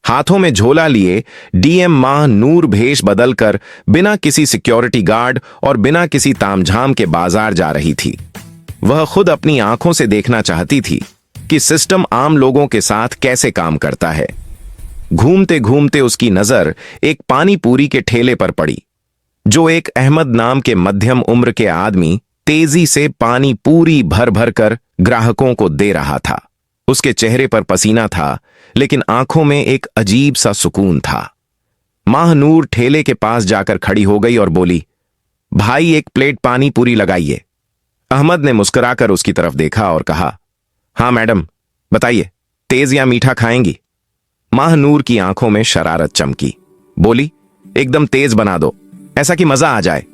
हाथों में झोला लिए डीएम माहनूर भेष बदलकर बिना किसी सिक्योरिटी गार्ड और बिना किसी तामझाम के बाजार जा रही थी। वह खुद अपनी आंखों से देखना चाहती थी कि सिस्टम आम लोगों के साथ कैसे काम करता है। घूमते घूमते उसकी नजर एक पानी पूरी के ठेले पर पड़ी, जो एक अहमद नाम के मध्यम उम्र के आदमी तेजी से पानी पूरी भर भर कर ग्राहकों को दे रहा था। उसके चेहरे पर पसीना था, लेकिन आंखों में एक अजीब सा सुकून था। माहनूर ठेले के पास जाकर खड़ी हो गई और बोली, भाई एक प्लेट पानी पूरी लगाइए। अहमद ने मुस्कुराकर उसकी तरफ देखा और कहा, हाँ मैडम, बताइए तेज या मीठा खाएंगी? माहनूर की आंखों में शरारत चमकी। बोली, एकदम तेज बना दो, ऐसा कि मजा आ जाए।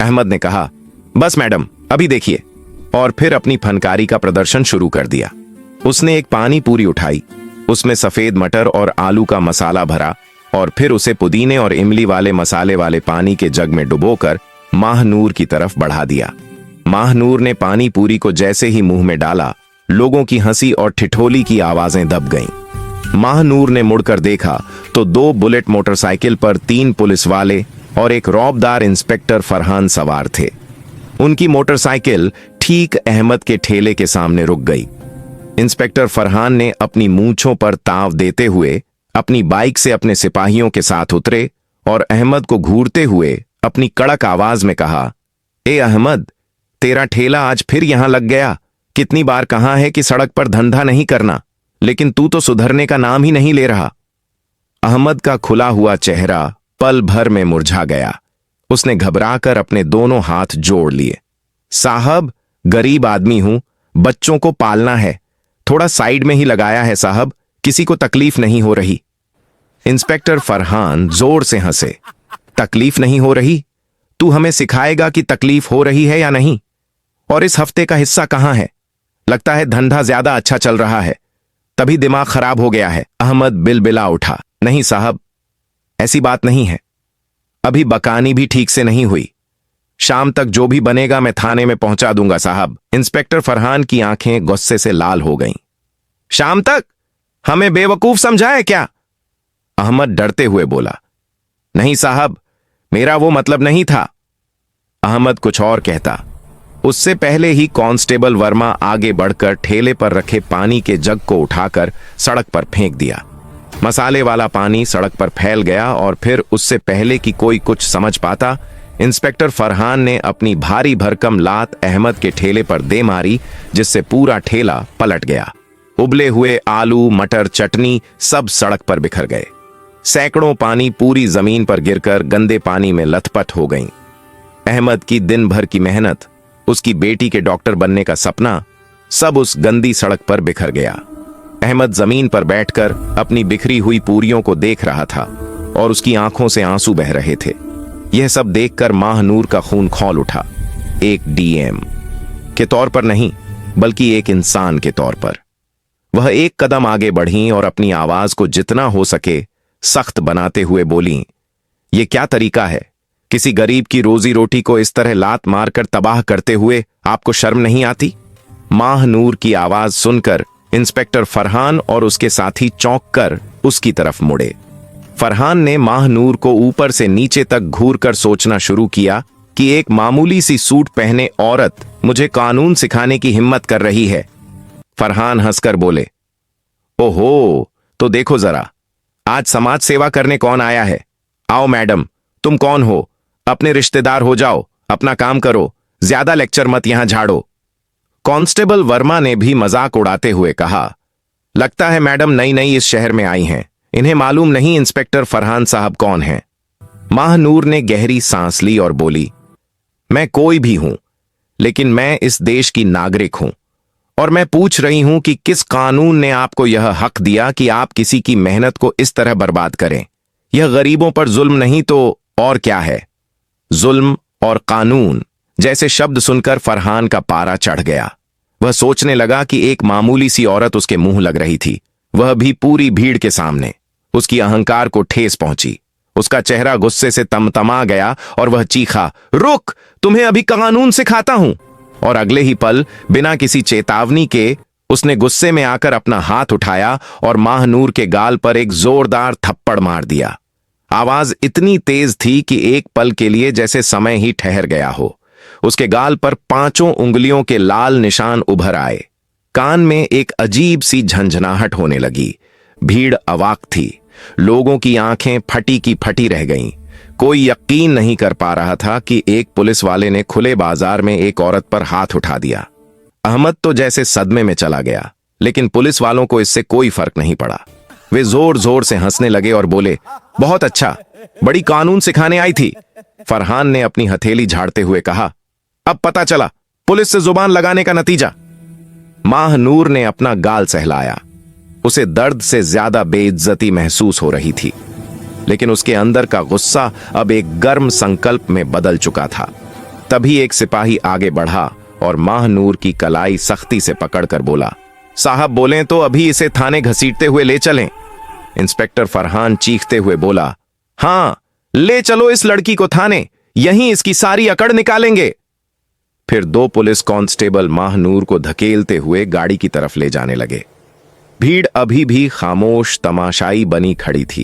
अहमद ने कहा, बस मैडम अभी देखिए, और फिर अपनी फनकारी का प्रदर्शन शुरू कर दिया। उसने एक पानी पूरी उठाई, उसमें सफेद मटर और आलू का मसाला भरा और फिर उसे पुदीने और इमली वाले मसाले वाले पानी के जग में डुबोकर माहनूर की तरफ बढ़ा दिया। माहनूर ने पानी पूरी को जैसे ही मुंह में डाला, लोगों की हंसी और ठिठोली की आवाजें दब गईं। माहनूर ने मुड़कर देखा तो 2 बुलेट मोटरसाइकिल पर 3 पुलिस वाले और एक रौबदार इंस्पेक्टर फरहान सवार थे। उनकी मोटरसाइकिल ठीक अहमद के ठेले के सामने रुक गई। इंस्पेक्टर फरहान ने अपनी मूंछों पर ताव देते हुए अपनी बाइक से अपने सिपाहियों के साथ उतरे और अहमद को घूरते हुए अपनी कड़क आवाज में कहा, ए अहमद, तेरा ठेला आज फिर यहां लग गया। कितनी बार कहा है कि सड़क पर धंधा नहीं करना, लेकिन तू तो सुधरने का नाम ही नहीं ले रहा। अहमद का खुला हुआ चेहरा पल भर में मुरझा गया। उसने घबराकर अपने दोनों हाथ जोड़ लिए। साहब, गरीब आदमी हूं, बच्चों को पालना है, थोड़ा साइड में ही लगाया है साहब, किसी को तकलीफ नहीं हो रही। इंस्पेक्टर फरहान जोर से हंसे। तकलीफ नहीं हो रही? तू हमें सिखाएगा कि तकलीफ हो रही है या नहीं? और इस हफ्ते का हिस्सा कहां है? लगता है धंधा ज्यादा अच्छा चल रहा है, तभी दिमाग खराब हो गया है। अहमद बिलबिला उठा, नहीं साहब, ऐसी बात नहीं है। अभी बकानी भी ठीक से नहीं हुई। शाम तक जो भी बनेगा मैं थाने में पहुंचा दूंगा साहब। इंस्पेक्टर फरहान की आंखें गुस्से से लाल हो गईं। शाम तक? हमें बेवकूफ समझा है क्या? अहमद डरते हुए बोला, नहीं साहब, मेरा वो मतलब नहीं था। अहमद कुछ और कहता, उससे पहले ही कांस्टेबल वर्मा आगे बढ़कर ठेले पर रखे पानी के जग को उठाकर सड़क पर फेंक दिया। मसाले वाला पानी सड़क पर फैल गया और फिर उससे पहले कि कोई कुछ समझ पाता, इंस्पेक्टर फरहान ने अपनी भारी भरकम लात अहमद के ठेले पर दे मारी, जिससे पूरा ठेला पलट गया। उबले हुए आलू, मटर, चटनी सब सड़क पर बिखर गए। सैकड़ों पानी पूरी जमीन पर गिरकर गंदे पानी में लथपथ हो गईं। अहमद की दिन भर की मेहनत, उसकी बेटी के डॉक्टर बनने का सपना, सब उस गंदी सड़क पर बिखर गया। अहमद जमीन पर बैठकर अपनी बिखरी हुई पूरियों को देख रहा था और उसकी आंखों से आंसू बह रहे थे। यह सब देखकर माहनूर का खून खौल उठा। एक डीएम के तौर पर नहीं, बल्कि एक इंसान के तौर पर। वह एक कदम आगे बढ़ी और अपनी आवाज को जितना हो सके सख्त बनाते हुए बोली, यह क्या तरीका है? किसी गरीब की रोजी रोटी को इस तरह लात मारकर तबाह करते हुए आपको शर्म नहीं आती? माहनूर की आवाज सुनकर इंस्पेक्टर फरहान और उसके साथी चौंक कर उसकी तरफ मुड़े। फरहान ने माहनूर को ऊपर से नीचे तक घूरकर सोचना शुरू किया कि एक मामूली सी सूट पहने औरत मुझे कानून सिखाने की हिम्मत कर रही है। फरहान हंसकर बोले, ओहो, तो देखो जरा, आज समाज सेवा करने कौन आया है। आओ मैडम, तुम कौन हो? अपने रिश्तेदार हो जाओ, अपना काम करो, ज्यादा लेक्चर मत यहां झाड़ो। कांस्टेबल वर्मा ने भी मजाक उड़ाते हुए कहा, लगता है मैडम नई नई इस शहर में आई हैं, इन्हें मालूम नहीं इंस्पेक्टर फरहान साहब कौन हैं। माहनूर ने गहरी सांस ली और बोली, मैं कोई भी हूं, लेकिन मैं इस देश की नागरिक हूं और मैं पूछ रही हूं कि किस कानून ने आपको यह हक दिया कि आप किसी की मेहनत को इस तरह बर्बाद करें? यह गरीबों पर जुल्म नहीं तो और क्या है? जुल्म और कानून जैसे शब्द सुनकर फरहान का पारा चढ़ गया। वह सोचने लगा कि एक मामूली सी औरत उसके मुंह लग रही थी, वह भी पूरी भीड़ के सामने। उसकी अहंकार को ठेस पहुंची। उसका चेहरा गुस्से से तमतमा गया और वह चीखा, रुक, तुम्हें अभी कानून सिखाता हूं। और अगले ही पल बिना किसी चेतावनी के उसने गुस्से में आकर अपना हाथ उठाया और माहनूर के गाल पर एक जोरदार थप्पड़ मार दिया। आवाज इतनी तेज थी कि एक पल के लिए जैसे समय ही ठहर गया हो। उसके गाल पर 5 उंगलियों के लाल निशान उभर आए। कान में एक अजीब सी झंझनाहट होने लगी। भीड़ अवाक थी। लोगों की आंखें फटी की फटी रह गईं। कोई यकीन नहीं कर पा रहा था कि एक पुलिस वाले ने खुले बाजार में एक औरत पर हाथ उठा दिया। अहमद तो जैसे सदमे में चला गया, लेकिन पुलिस वालों को इससे कोई फर्क नहीं पड़ा। वे जोर जोर से हंसने लगे और बोले, बहुत अच्छा, बड़ी कानून सिखाने आई थी। फरहान ने अपनी हथेली झाड़ते हुए कहा, अब पता चला पुलिस से जुबान लगाने का नतीजा। माहनूर ने अपना गाल सहलाया। उसे दर्द से ज्यादा बेइज्जती महसूस हो रही थी, लेकिन उसके अंदर का गुस्सा अब एक गर्म संकल्प में बदल चुका था। तभी एक सिपाही आगे बढ़ा और माहनूर की कलाई सख्ती से पकड़कर बोला, साहब बोलें तो अभी इसे थाने घसीटते हुए ले चलें। इंस्पेक्टर फरहान चीखते हुए बोला, हां, ले चलो इस लड़की को थाने, यहीं इसकी सारी अकड़ निकालेंगे। फिर 2 पुलिस कांस्टेबल माहनूर को धकेलते हुए गाड़ी की तरफ ले जाने लगे। भीड़ अभी भी खामोश तमाशाई बनी खड़ी थी।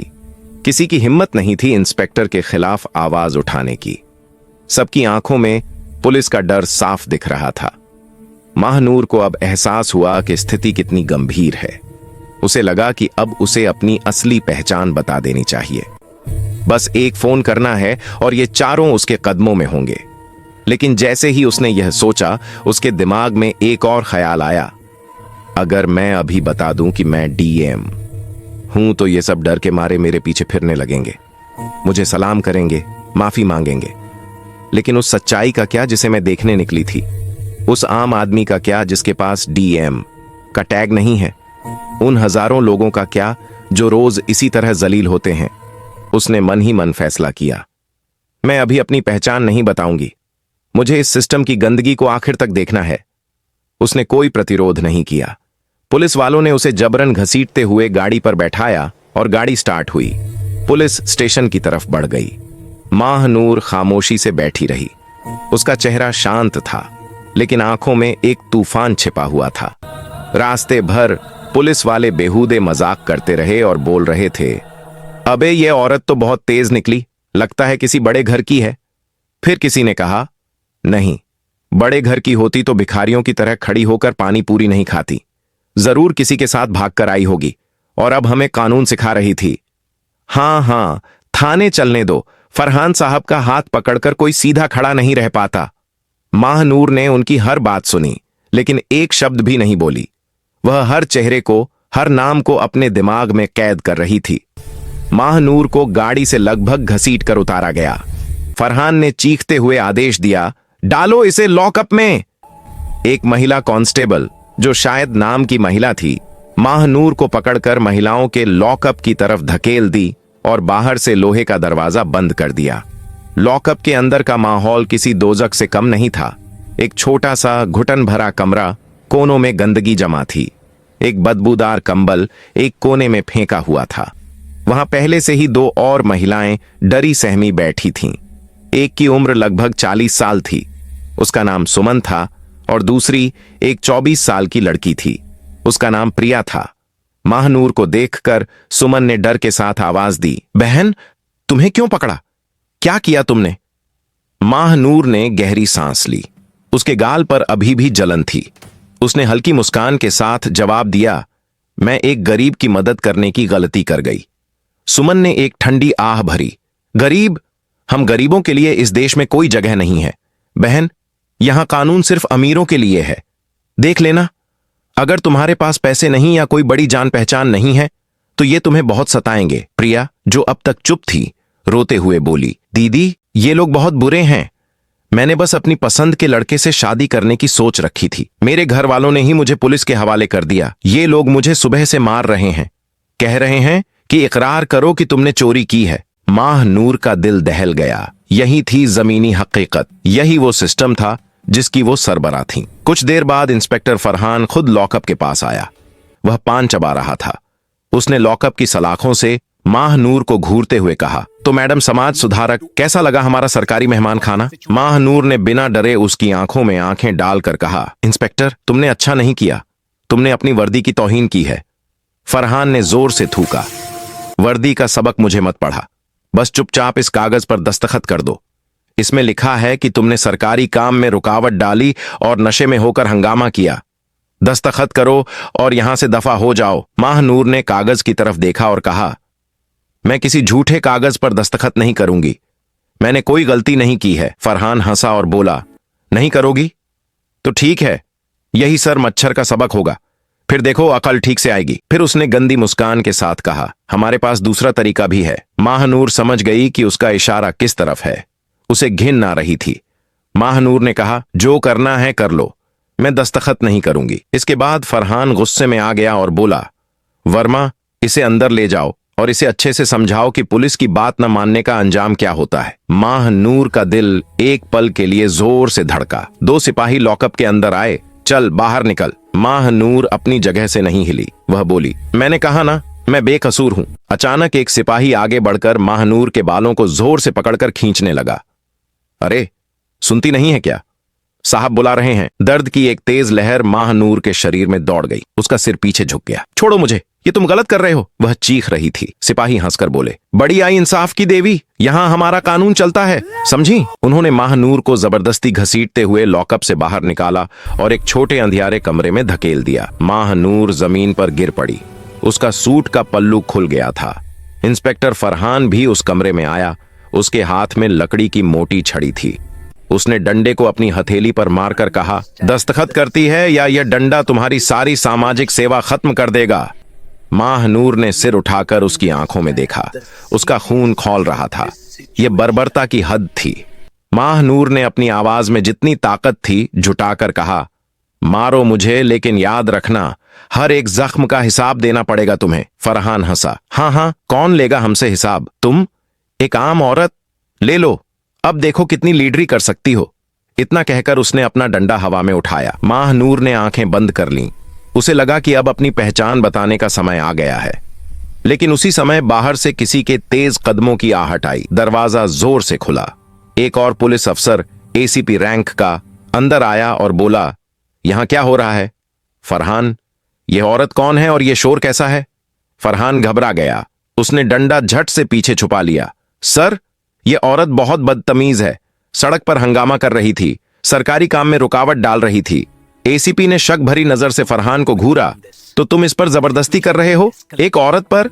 किसी की हिम्मत नहीं थी इंस्पेक्टर के खिलाफ आवाज उठाने की। सबकी आंखों में पुलिस का डर साफ दिख रहा था। माहनूर को अब एहसास हुआ कि स्थिति कितनी गंभीर है। उसे लगा कि अब उसे अपनी असली पहचान बता देनी चाहिए। बस एक फोन करना है और ये चारों उसके कदमों में होंगे। लेकिन जैसे ही उसने यह सोचा, उसके दिमाग में एक और ख्याल आया, अगर मैं अभी बता दूं कि मैं डीएम हूं तो ये सब डर के मारे मेरे पीछे फिरने लगेंगे, मुझे सलाम करेंगे, माफी मांगेंगे। लेकिन उस सच्चाई का क्या जिसे मैं देखने निकली थी? उस आम आदमी का क्या जिसके पास डीएम का टैग नहीं है? उन हजारों लोगों का क्या जो रोज इसी तरह जलील होते हैं? उसने मन ही मन फैसला किया, मैं अभी अपनी पहचान नहीं बताऊंगी, मुझे इस सिस्टम की गंदगी को आखिर तक देखना है। उसने कोई प्रतिरोध नहीं किया। पुलिस वालों ने उसे जबरन घसीटते हुए गाड़ी पर बैठाया और गाड़ी स्टार्ट हुई। पुलिस स्टेशन की तरफ बढ़ गई। माहनूर खामोशी से बैठी रही। उसका चेहरा शांत था, लेकिन आंखों में एक तूफान छिपा हुआ था। रास्ते भर पुलिस वाले बेहूदे मजाक करते रहे और बोल रहे थे, अबे ये औरत तो बहुत तेज निकली, लगता है किसी बड़े घर की है। फिर किसी ने कहा, नहीं, बड़े घर की होती तो भिखारियों की तरह खड़ी होकर पानी पूरी नहीं खाती, जरूर किसी के साथ भागकर आई होगी और अब हमें कानून सिखा रही थी। हां हां, थाने चलने दो, फरहान साहब का हाथ पकड़कर कोई सीधा खड़ा नहीं रह पाता। माहनूर ने उनकी हर बात सुनी, लेकिन एक शब्द भी नहीं बोली। वह हर चेहरे को, हर नाम को अपने दिमाग में कैद कर रही थी। माहनूर को गाड़ी से लगभग घसीट कर उतारा गया। फरहान ने चीखते हुए आदेश दिया, डालो इसे लॉकअप में। एक महिला कांस्टेबल, जो शायद नाम की महिला थी, माहनूर को पकड़कर महिलाओं के लॉकअप की तरफ धकेल दी और बाहर से लोहे का दरवाजा बंद कर दिया। लॉकअप के अंदर का माहौल किसी दोजख से कम नहीं था। एक छोटा सा घुटन भरा कमरा, कोनों में गंदगी जमा थी। एक बदबूदार कंबल एक कोने में फेंका हुआ था। वहां पहले से ही 2 और महिलाएं डरी सहमी बैठी थीं। एक की उम्र लगभग 40 साल थी, उसका नाम सुमन था, और दूसरी एक 24 साल की लड़की थी, उसका नाम प्रिया था। माहनूर को देखकर सुमन ने डर के साथ आवाज दी, बहन, तुम्हें क्यों पकड़ा? क्या किया तुमने? माहनूर ने गहरी सांस ली। उसके गाल पर अभी भी जलन थी। उसने हल्की मुस्कान के साथ जवाब दिया, मैं एक गरीब की मदद करने की गलती कर गई। सुमन ने एक ठंडी आह भरी, गरीब? हम गरीबों के लिए इस देश में कोई जगह नहीं है बहन, यहां कानून सिर्फ अमीरों के लिए है। देख लेना, अगर तुम्हारे पास पैसे नहीं या कोई बड़ी जान पहचान नहीं है तो ये तुम्हें बहुत सताएंगे। प्रिया, जो अब तक चुप थी, रोते हुए बोली, दीदी, ये लोग बहुत बुरे हैं। मैंने बस अपनी पसंद के लड़के से शादी करने की सोच रखी थी। मेरे घर वालों ने ही मुझे पुलिस के हवाले कर दिया। ये लोग मुझे सुबह से मार रहे हैं, कह रहे हैं कि इकरार करो कि तुमने चोरी की है। माहनूर का दिल दहल गया। यही थी जमीनी हकीकत, यही वो सिस्टम था जिसकी वो सरबराह थी। कुछ देर बाद इंस्पेक्टर फरहान खुद लॉकअप के पास आया। वह पान चबा रहा था। उसने लॉकअप की सलाखों से माहनूर को घूरते हुए कहा, तो मैडम समाज सुधारक, कैसा लगा हमारा सरकारी मेहमान खाना? माहनूर ने बिना डरे उसकी आंखों में आंखें डालकर कहा, इंस्पेक्टर, तुमने अच्छा नहीं किया। तुमने अपनी वर्दी की तौहीन की है। फरहान ने जोर से थूका। वर्दी का सबक मुझे मत पढ़ा, बस चुपचाप इस कागज पर दस्तखत कर दो। इसमें लिखा है कि तुमने सरकारी काम में रुकावट डाली और नशे में होकर हंगामा किया। दस्तखत करो और यहां से दफा हो जाओ। माहनूर ने कागज की तरफ देखा और कहा, मैं किसी झूठे कागज पर दस्तखत नहीं करूंगी। मैंने कोई गलती नहीं की है। फरहान हंसा और बोला, नहीं करोगी तो ठीक है, यही सर मच्छर का सबक होगा, फिर देखो अकल ठीक से आएगी। फिर उसने गंदी मुस्कान के साथ कहा, हमारे पास दूसरा तरीका भी है। माहनूर समझ गई कि उसका इशारा किस तरफ है। उसे घिन आ रही थी। माहनूर ने कहा, जो करना है कर लो, मैं दस्तखत नहीं करूंगी। इसके बाद फरहान गुस्से में आ गया और बोला, वर्मा, इसे अंदर ले जाओ और इसे अच्छे से समझाओ कि पुलिस की बात न मानने का अंजाम क्या होता है। माहनूर का दिल एक पल के लिए जोर से धड़का। 2 सिपाही लॉकअप के अंदर आए। चल बाहर निकल। माहनूर अपनी जगह से नहीं हिली। वह बोली, मैंने कहा ना, मैं बेकसूर हूं। अचानक एक सिपाही आगे बढ़कर माहनूर के बालों को जोर से पकड़कर खींचने लगा। अरे, सुनती नहीं है क्या? साहब बुला रहे हैं। दर्द की एक तेज लहर माहनूर के शरीर में दौड़ गई। उसका सिर पीछे झुक गया। छोड़ो मुझे, ये तुम गलत कर रहे हो, वह चीख रही थी। सिपाही हंसकर बोले, बड़ी आई इंसाफ की देवी, यहां हमारा कानून चलता है, समझी? उन्होंने माहनूर को जबरदस्ती घसीटते हुए लॉकअप से बाहर निकाला और एक छोटे अंधियारे कमरे में धकेल दिया। माहनूर जमीन पर गिर पड़ी। उसका सूट का पल्लू खुल गया था। इंस्पेक्टर फरहान भी उस कमरे में आया। उसके हाथ में लकड़ी की मोटी छड़ी थी। उसने डंडे को अपनी हथेली पर मारकर कहा, दस्तखत करती है या यह डंडा तुम्हारी सारी सामाजिक सेवा खत्म कर देगा। माहनूर ने सिर उठाकर उसकी आंखों में देखा। उसका खून खौल रहा था। यह बर्बरता की हद थी। माहनूर ने अपनी आवाज में जितनी ताकत थी झुटाकर कहा, मारो मुझे, लेकिन याद रखना, हर एक जख्म का हिसाब देना पड़ेगा तुम्हें। फरहान हंसा, हाँ हाँ, कौन लेगा हमसे हिसाब? तुम, एक आम औरत। ले लो, अब देखो कितनी लीडरी कर सकती हो। इतना कहकर उसने अपना डंडा हवा में उठाया। माहनूर ने आंखें बंद कर लीं। उसे लगा कि अब अपनी पहचान बताने का समय आ गया है। लेकिन उसी समय बाहर से किसी के तेज कदमों की आहट आई। दरवाजा जोर से खुला। एक और पुलिस अफसर, एसीपी रैंक का, अंदर आया और बोला, यहां क्या हो रहा है? फरहान, यह औरत कौन है और यह शोर कैसा है? फरहान घबरा गया। उसने डंडा झट से पीछे छुपा लिया। सर, यह औरत बहुत बदतमीज है। सड़क पर हंगामा कर रही थी, सरकारी काम में रुकावट डाल रही थी। एसीपी ने शक भरी नजर से फरहान को घूरा। तो तुम इस पर जबरदस्ती कर रहे हो, एक औरत पर?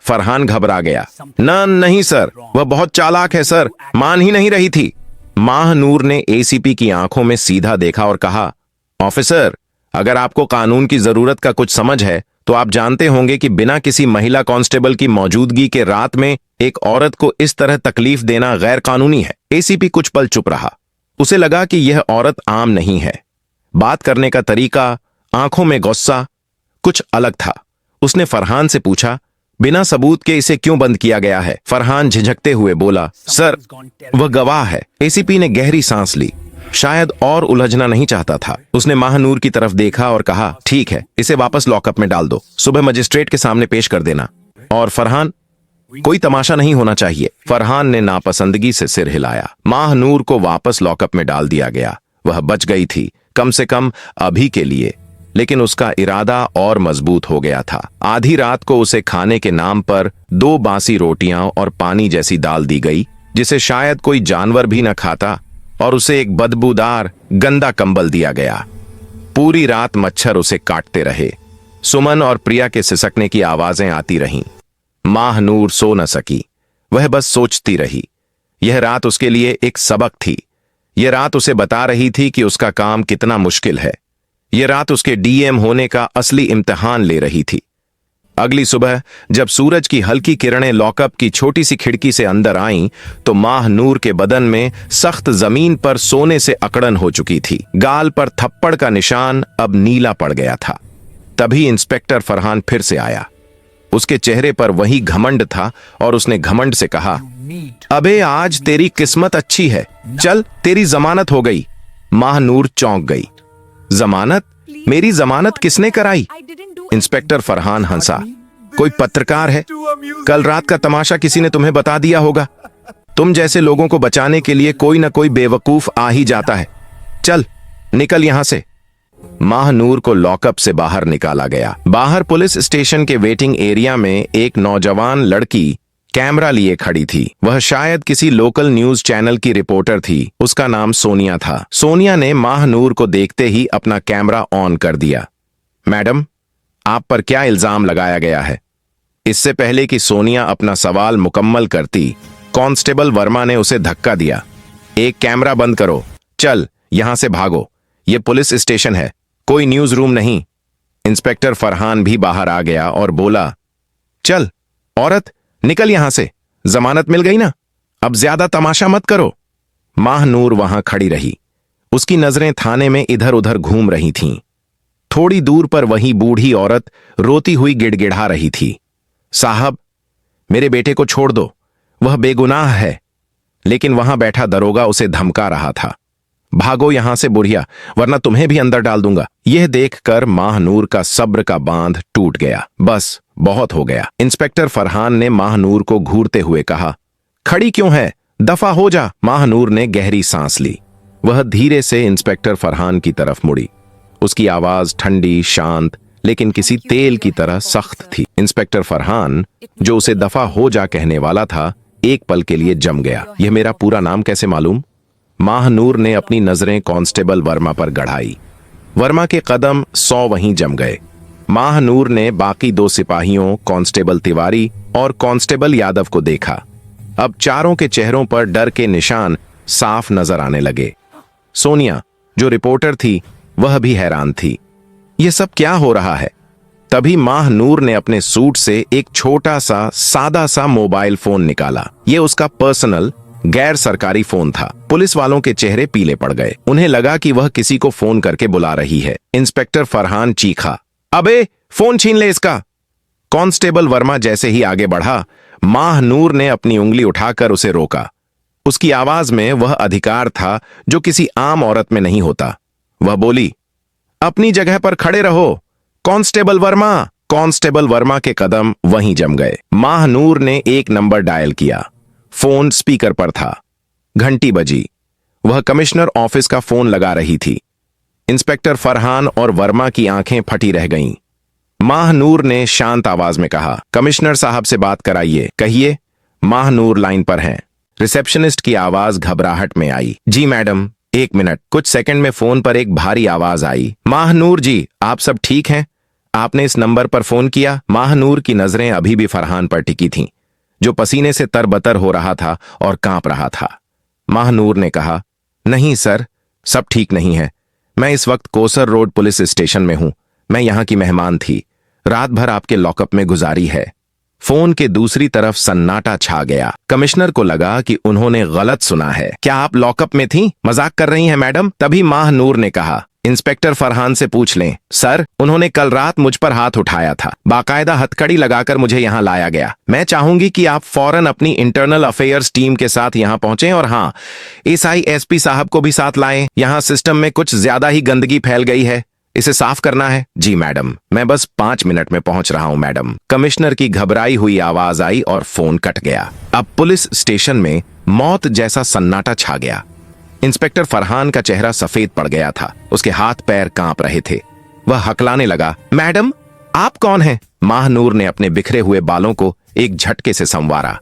फरहान घबरा गया। नहीं सर, वह बहुत चालाक है सर, मान ही नहीं रही थी। माहनूर ने एसीपी की आंखों में सीधा देखा और कहा, ऑफिसर, अगर आपको कानून की जरूरत का कुछ समझ है तो आप जानते होंगे कि बिना किसी महिला कांस्टेबल की मौजूदगी के रात में एक औरत को इस तरह तकलीफ देना गैर कानूनी है। एसीपी कुछ पल चुप रहा। उसे लगा कि यह औरत आम नहीं है। बात करने का तरीका, आंखों में गुस्सा, कुछ अलग था। उसने फरहान से पूछा, बिना सबूत के इसे क्यों बंद किया गया है? फरहान झिझकते हुए बोला, सर, वह गवाह है। एसीपी ने गहरी सांस ली। शायद और उलझना नहीं चाहता था। उसने माहनूर की तरफ देखा और कहा, ठीक है, इसे वापस लॉकअप में डाल दो, सुबह मजिस्ट्रेट के सामने पेश कर देना। और फरहान, कोई तमाशा नहीं होना चाहिए। फरहान ने नापसंदगी से सिर हिलाया। माहनूर को वापस लॉकअप में डाल दिया गया। वह बच गई थी, कम से कम अभी के लिए, लेकिन उसका इरादा और मजबूत हो गया था। आधी रात को उसे खाने के नाम पर 2 बासी रोटियां और पानी जैसी दाल दी गई, जिसे शायद कोई जानवर भी न खाता, और उसे एक बदबूदार गंदा कंबल दिया गया। पूरी रात मच्छर उसे काटते रहे। सुमन और प्रिया के सिसकने की आवाजें आती रहीं। माहनूर सो न सकी। वह बस सोचती रही। यह रात उसके लिए एक सबक थी। यह रात उसे बता रही थी कि उसका काम कितना मुश्किल है। यह रात उसके डीएम होने का असली इम्तिहान ले रही थी। अगली सुबह जब सूरज की हल्की किरणें लॉकअप की छोटी सी खिड़की से अंदर आईं, तो माहनूर के बदन में सख्त जमीन पर सोने से अकड़न हो चुकी थी। गाल पर थप्पड़ का निशान अब नीला पड़ गया था। तभी इंस्पेक्टर फरहान फिर से आया। उसके चेहरे पर वही घमंड था और उसने घमंड से कहा, अबे आज तेरी किस्मत अच्छी है, चल तेरी जमानत हो गई। माहनूर चौंक गई। जमानत? मेरी जमानत किसने कराई? इंस्पेक्टर फरहान हंसा। कोई पत्रकार है? कल रात का तमाशा किसी ने तुम्हें बता दिया होगा। तुम जैसे लोगों को बचाने के लिए कोई ना कोई बेवकूफ आ ही जाता है। चल निकल यहां से। माहनूर को लॉकअप से बाहर निकाला गया। बाहर पुलिस स्टेशन के वेटिंग एरिया में एक नौजवान लड़की कैमरा लिए खड़ी थी। वह शायद किसी लोकल न्यूज चैनल की रिपोर्टर थी। उसका नाम सोनिया था। सोनिया ने माहनूर को देखते ही अपना कैमरा ऑन कर दिया। मैडम, आप पर क्या इल्जाम लगाया गया है? इससे पहले कि सोनिया अपना सवाल मुकम्मल करती, कांस्टेबल वर्मा ने उसे धक्का दिया। एक कैमरा बंद करो, चल यहां से भागो, ये पुलिस स्टेशन है, कोई न्यूज रूम नहीं। इंस्पेक्टर फरहान भी बाहर आ गया और बोला, चल औरत, निकल यहां से, जमानत मिल गई ना, अब ज्यादा तमाशा मत करो। माहनूर वहां खड़ी रही। उसकी नजरें थाने में इधर उधर घूम रही थीं। थोड़ी दूर पर वही बूढ़ी औरत रोती हुई गिड़गिड़ा रही थी। साहब, मेरे बेटे को छोड़ दो, वह बेगुनाह है। लेकिन वहां बैठा दरोगा उसे धमका रहा था। भागो यहां से बुढ़िया, वरना तुम्हें भी अंदर डाल दूंगा। यह देखकर माहनूर का सब्र का बांध टूट गया। बस, बहुत हो गया। इंस्पेक्टर फरहान ने माहनूर को घूरते हुए कहा, खड़ी क्यों है, दफा हो जा। माहनूर ने गहरी सांस ली। वह धीरे से इंस्पेक्टर फरहान की तरफ मुड़ी। उसकी आवाज ठंडी, शांत, लेकिन किसी तेल की तरह सख्त थी। इंस्पेक्टर फरहान, जो उसे दफा हो जा कहने वाला था, एक पल के लिए जम गया। यह मेरा पूरा नाम कैसे मालूम? माहनूर ने अपनी नजरें कांस्टेबल वर्मा पर गड़ाई। वर्मा के कदम 100 वहीं जम गए। माहनूर ने बाकी 2 सिपाहियों, कांस्टेबल तिवारी और कांस्टेबल यादव को देखा। अब चारों के चेहरों पर डर के निशान साफ नजर आने लगे। सोनिया, जो रिपोर्टर थी, वह भी हैरान थी। यह सब क्या हो रहा है? तभी माहनूर ने अपने सूट से एक छोटा सा सादा सा मोबाइल फोन निकाला। यह उसका पर्सनल गैर सरकारी फोन था। पुलिस वालों के चेहरे पीले पड़ गए। उन्हें लगा कि वह किसी को फोन करके बुला रही है। इंस्पेक्टर फरहान चीखा, अबे फोन छीन ले इसका। कांस्टेबल वर्मा जैसे ही आगे बढ़ा, माहनूर ने अपनी उंगली उठाकर उसे रोका। उसकी आवाज में वह अधिकार था जो किसी आम औरत में नहीं होता। वह बोली, अपनी जगह पर खड़े रहो कांस्टेबल वर्मा। कांस्टेबल वर्मा के कदम वहीं जम गए। माहनूर ने एक नंबर डायल किया। फोन स्पीकर पर था। घंटी बजी। वह कमिश्नर ऑफिस का फोन लगा रही थी। इंस्पेक्टर फरहान और वर्मा की आंखें फटी रह गईं। माहनूर ने शांत आवाज में कहा, कमिश्नर साहब से बात कराइए। कहिए। माहनूर लाइन पर हैं। रिसेप्शनिस्ट की आवाज घबराहट में आई, जी मैडम, 1 मिनट। कुछ सेकंड में फोन पर एक भारी आवाज आई, माहनूर जी, आप सब ठीक हैं? आपने इस नंबर पर फोन किया? माहनूर की नजरें अभी भी फरहान पर टिकी थीं, जो पसीने से तरबतर हो रहा था और कांप रहा था। माहनूर ने कहा, नहीं सर, सब ठीक नहीं है। मैं इस वक्त कोसर रोड पुलिस स्टेशन में हूं। मैं यहां की मेहमान थी, रात भर आपके लॉकअप में गुजारी है। फोन के दूसरी तरफ सन्नाटा छा गया। कमिश्नर को लगा कि उन्होंने गलत सुना है। क्या आप लॉकअप में थीं? मजाक कर रही हैं मैडम? तभी माहनूर ने कहा, इंस्पेक्टर फरहान से पूछ लें। सर, उन्होंने कल रात मुझ पर हाथ उठाया था। बाकायदा हथकड़ी लगाकर मुझे यहाँ लाया गया। मैं चाहूंगी कि आप फौरन अपनी इंटरनल अफेयर्स टीम के साथ यहाँ पहुंचें और हाँ, SI SP साहब को भी साथ लाएं। यहाँ सिस्टम में कुछ ज्यादा ही गंदगी फैल गई है, इसे साफ करना है। जी मैडम, मैं बस 5 मिनट में पहुंच रहा हूं मैडम। कमिश्नर की घबराई हुई आवाज आई और फोन कट गया। अब पुलिस स्टेशन में मौत जैसा सन्नाटा छा गया। इंस्पेक्टर फरहान का चेहरा सफेद पड़ गया था। उसके हाथ पैर कांप रहे थे। वह हकलाने लगा, मैडम, आप कौन हैं? माहनूर ने अपने बिखरे हुए बालों को एक झटके से संवारा।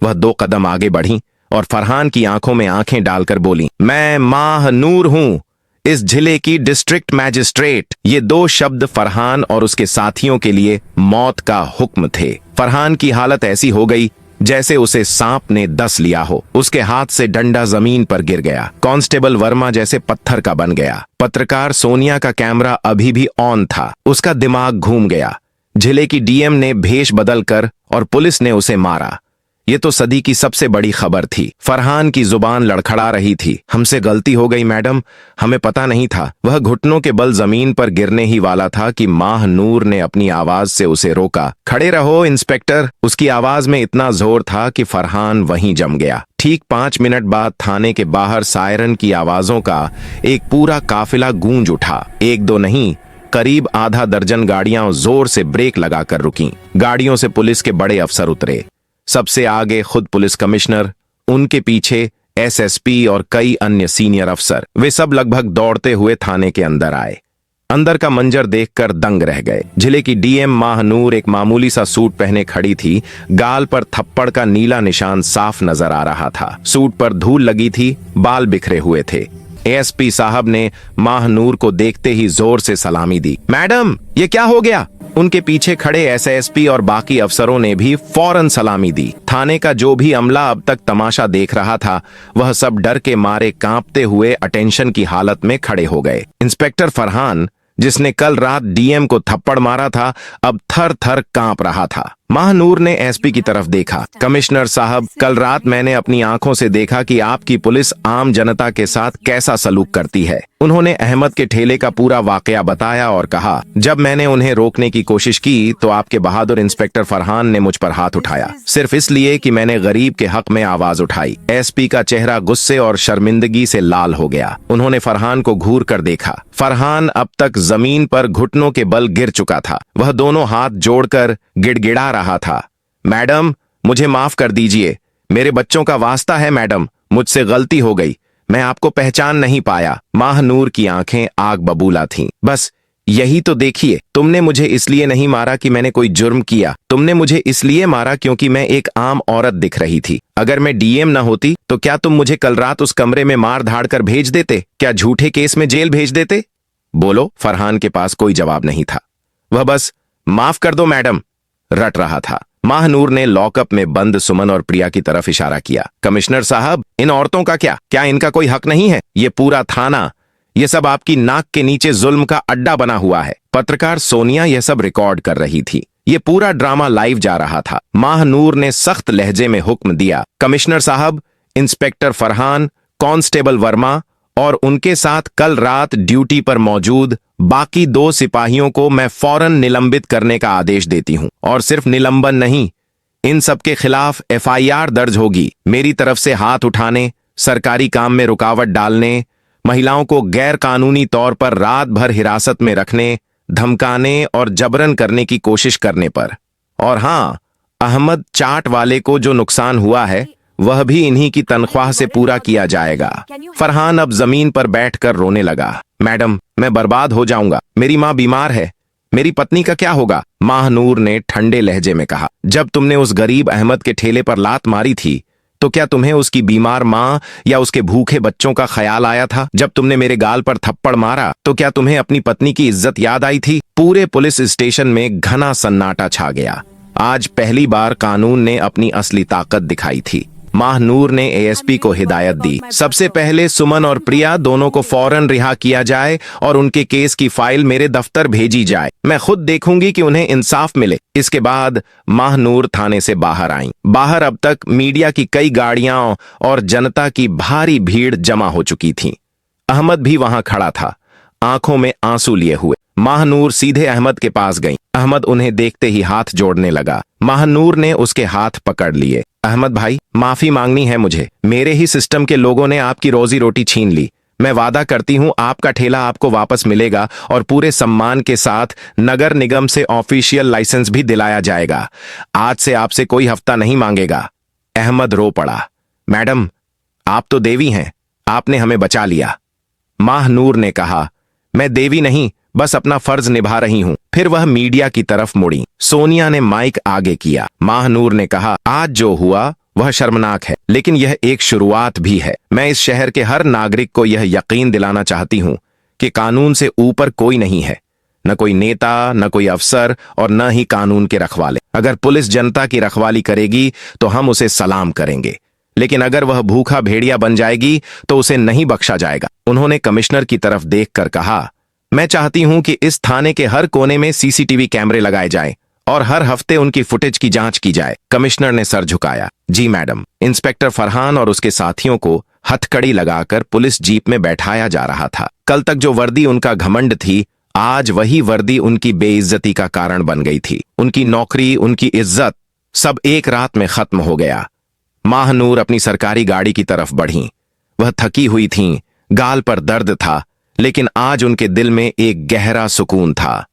वह 2 कदम आगे बढ़ी और फरहान की आंखों में आंखें डालकर बोली, मैं माहनूर हूं, इस जिले की डिस्ट्रिक्ट मैजिस्ट्रेट। ये 2 शब्द फरहान और उसके साथियों के लिए मौत का हुक्म थे। फरहान की हालत ऐसी हो गई जैसे उसे सांप ने डस लिया हो। उसके हाथ से डंडा जमीन पर गिर गया। कांस्टेबल वर्मा जैसे पत्थर का बन गया। पत्रकार सोनिया का कैमरा अभी भी ऑन था। उसका दिमाग घूम गया। जिले की DM ने भेष बदलकर और पुलिस ने उसे मारा। ये तो सदी की सबसे बड़ी खबर थी। फरहान की जुबान लड़खड़ा रही थी। हमसे गलती हो गई मैडम, हमें पता नहीं था। वह घुटनों के बल जमीन पर गिरने ही वाला था कि माहनूर ने अपनी आवाज से उसे रोका। खड़े रहो इंस्पेक्टर। उसकी आवाज में इतना जोर था कि फरहान वहीं जम गया। ठीक 5 मिनट बाद थाने के बाहर सायरन की आवाजों का एक पूरा काफिला गूंज उठा। 1-2 नहीं, करीब आधा दर्जन गाड़ियां जोर से ब्रेक लगाकर रुकीं। गाड़ियों से पुलिस के बड़े अफसर उतरे। सबसे आगे खुद पुलिस कमिश्नर, उनके पीछे SSP और कई अन्य सीनियर अफसर। वे सब लगभग दौड़ते हुए थाने के अंदर आए। अंदर का मंजर देखकर दंग रह गए। जिले की डीएम माहनूर एक मामूली सा सूट पहने खड़ी थी। गाल पर थप्पड़ का नीला निशान साफ नजर आ रहा था। सूट पर धूल लगी थी, बाल बिखरे हुए थे। एएसपी साहब ने माहनूर को देखते ही जोर से सलामी दी। मैडम, ये क्या हो गया? उनके पीछे खड़े एसएसपी और बाकी अफसरों ने भी फौरन सलामी दी। थाने का जो भी अमला अब तक तमाशा देख रहा था, वह सब डर के मारे कांपते हुए अटेंशन की हालत में खड़े हो गए। इंस्पेक्टर फरहान, जिसने कल रात डीएम को थप्पड़ मारा था, अब थर थर कांप रहा था। माहनूर ने एसपी की तरफ देखा। कमिश्नर साहब, कल रात मैंने अपनी आंखों से देखा कि आपकी पुलिस आम जनता के साथ कैसा सलूक करती है। उन्होंने अहमद के ठेले का पूरा वाकया बताया और कहा, जब मैंने उन्हें रोकने की कोशिश की तो आपके बहादुर इंस्पेक्टर फरहान ने मुझ पर हाथ उठाया, सिर्फ इसलिए कि मैंने गरीब के हक में आवाज उठाई। एसपी का चेहरा गुस्से और शर्मिंदगी से लाल हो गया। उन्होंने फरहान को घूर कर देखा। फरहान अब तक जमीन पर घुटनों के बल गिर चुका था। वह दोनों हाथ जोड़कर गिड़गिड़ा रहा था। मैडम, मुझे माफ कर दीजिए, मेरे बच्चों का वास्ता है मैडम, मुझसे गलती हो गई, मैं आपको पहचान नहीं पाया। माहनूर की आंखें आग बबूला थीं। बस यही तो देखिए, तुमने मुझे इसलिए नहीं मारा कि मैंने कोई जुर्म किया, तुमने मुझे इसलिए मारा क्योंकि मैं एक आम औरत दिख रही थी। अगर मैं डीएम न होती तो क्या तुम मुझे कल रात उस कमरे में मार धाड़ कर भेज देते? क्या झूठे केस में जेल भेज देते? बोलो। फरहान के पास कोई जवाब नहीं था। वह बस माफ कर दो मैडम रट रहा था। माहनूर ने लॉकअप में बंद सुमन और प्रिया की तरफ इशारा किया। कमिश्नर साहब, इन औरतों का क्या इनका कोई हक नहीं है? ये पूरा थाना, ये सब आपकी नाक के नीचे जुल्म का अड्डा बना हुआ है। पत्रकार सोनिया यह सब रिकॉर्ड कर रही थी। ये पूरा ड्रामा लाइव जा रहा था। माहनूर ने सख्त लहजे में हुक्म दिया, कमिश्नर साहब, इंस्पेक्टर फरहान, कांस्टेबल वर्मा और उनके साथ कल रात ड्यूटी पर मौजूद बाकी 2 सिपाहियों को मैं फौरन निलंबित करने का आदेश देती हूं। और सिर्फ निलंबन नहीं, इन सब के खिलाफ एफआईआर दर्ज होगी। मेरी तरफ से हाथ उठाने, सरकारी काम में रुकावट डालने, महिलाओं को गैर कानूनी तौर पर रात भर हिरासत में रखने, धमकाने और जबरन करने की कोशिश करने पर। और हां, अहमद चाट वाले को जो नुकसान हुआ है वह भी इन्हीं की तनख्वाह से पूरा किया जाएगा। फरहान अब जमीन पर बैठकर रोने लगा। मैडम, मैं बर्बाद हो जाऊंगा, मेरी माँ बीमार है, मेरी पत्नी का क्या होगा? माहनूर ने ठंडे लहजे में कहा, जब तुमने उस गरीब अहमद के ठेले पर लात मारी थी तो क्या तुम्हें उसकी बीमार माँ या उसके भूखे बच्चों का ख्याल आया था? जब तुमने मेरे गाल पर थप्पड़ मारा तो क्या तुम्हें अपनी पत्नी की इज्जत याद आई थी? पूरे पुलिस स्टेशन में घना सन्नाटा छा गया। आज पहली बार कानून ने अपनी असली ताकत दिखाई थी। माहनूर ने एएसपी को हिदायत दी, सबसे पहले सुमन और प्रिया दोनों को फौरन रिहा किया जाए और उनके केस की फाइल मेरे दफ्तर भेजी जाए। मैं खुद देखूंगी कि उन्हें इंसाफ मिले। इसके बाद माहनूर थाने से बाहर आईं। बाहर अब तक मीडिया की कई गाड़ियां और जनता की भारी भीड़ जमा हो चुकी थी। अहमद भी वहां खड़ा था, आंखों में आंसू लिए हुए। माहनूर सीधे अहमद के पास गई। अहमद उन्हें देखते ही हाथ जोड़ने लगा। माहनूर ने उसके हाथ पकड़ लिए। अहमद भाई, माफी मांगनी है मुझे। मेरे ही सिस्टम के लोगों ने आपकी रोजी रोटी छीन ली। मैं वादा करती हूँ आपका ठेला आपको वापस मिलेगा और पूरे सम्मान के साथ नगर निगम से ऑफिशियल लाइसेंस भी दिलाया जाएगा। आज से आपसे कोई हफ्ता नहीं मांगेगा। अहमद रो पड़ा। मैडम, आप तो देवी हैं, आपने हमें बचा लिया। माहनूर ने कहा, मैं देवी नहीं, बस अपना फर्ज निभा रही हूं। फिर वह मीडिया की तरफ मुड़ी। सोनिया ने माइक आगे किया। माहनूर ने कहा, आज जो हुआ वह शर्मनाक है, लेकिन यह एक शुरुआत भी है। मैं इस शहर के हर नागरिक को यह यकीन दिलाना चाहती हूं कि कानून से ऊपर कोई नहीं है, न कोई नेता, न कोई अफसर और न ही कानून के रखवाले। अगर पुलिस जनता की रखवाली करेगी तो हम उसे सलाम करेंगे, लेकिन अगर वह भूखा भेड़िया बन जाएगी तो उसे नहीं बख्शा जाएगा। उन्होंने कमिश्नर की तरफ देखकर कहा, मैं चाहती हूं कि इस थाने के हर कोने में सीसीटीवी कैमरे लगाए जाएं और हर हफ्ते उनकी फुटेज की जांच की जाए। कमिश्नर ने सर झुकाया। जी मैडम। इंस्पेक्टर फरहान और उसके साथियों को हथकड़ी लगाकर पुलिस जीप में बैठाया जा रहा था। कल तक जो वर्दी उनका घमंड थी, आज वही वर्दी उनकी बेइज्जती का कारण बन गई थी। उनकी नौकरी, उनकी इज्जत, सब एक रात में खत्म हो गया। माहनूर अपनी सरकारी गाड़ी की तरफ बढ़ी। वह थकी हुई थीं, गाल पर दर्द था, लेकिन आज उनके दिल में एक गहरा सुकून था।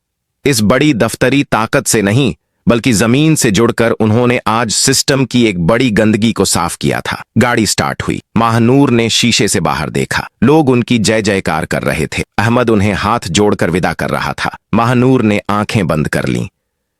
इस बड़ी दफ्तरी ताकत से नहीं, बल्कि जमीन से जुड़कर उन्होंने आज सिस्टम की एक बड़ी गंदगी को साफ किया था। गाड़ी स्टार्ट हुई। महानूर ने शीशे से बाहर देखा। लोग उनकी जय जयकार कर रहे थे। अहमद उन्हें हाथ जोड़कर विदा कर रहा था। महानूर ने आंखें बंद कर लीं।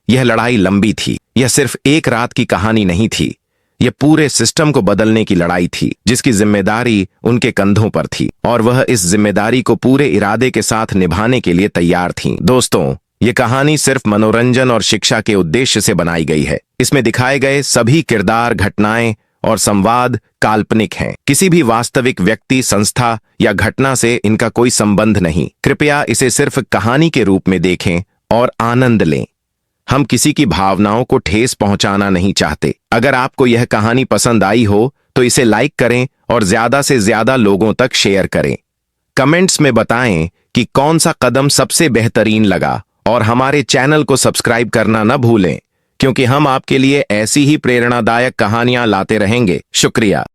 यह लड़ाई लंबी थी। यह सिर्फ एक रात की कहानी नहीं थी। यह पूरे सिस्टम को बदलने की लड़ाई थी, जिसकी जिम्मेदारी उनके कंधों पर थी और वह इस जिम्मेदारी को पूरे इरादे के साथ निभाने के लिए तैयार थीं। दोस्तों, ये कहानी सिर्फ मनोरंजन और शिक्षा के उद्देश्य से बनाई गई है। इसमें दिखाए गए सभी किरदार, घटनाएं और संवाद काल्पनिक हैं। किसी भी वास्तविक व्यक्ति, संस्था या घटना से इनका कोई संबंध नहीं। कृपया इसे सिर्फ कहानी के रूप में देखें और आनंद लें। हम किसी की भावनाओं को ठेस पहुंचाना नहीं चाहते। अगर आपको यह कहानी पसंद आई हो तो इसे लाइक करें और ज्यादा से ज्यादा लोगों तक शेयर करें। कमेंट्स में बताएं कि कौन सा कदम सबसे बेहतरीन लगा और हमारे चैनल को सब्सक्राइब करना न भूलें, क्योंकि हम आपके लिए ऐसी ही प्रेरणादायक कहानियां लाते रहेंगे। शुक्रिया।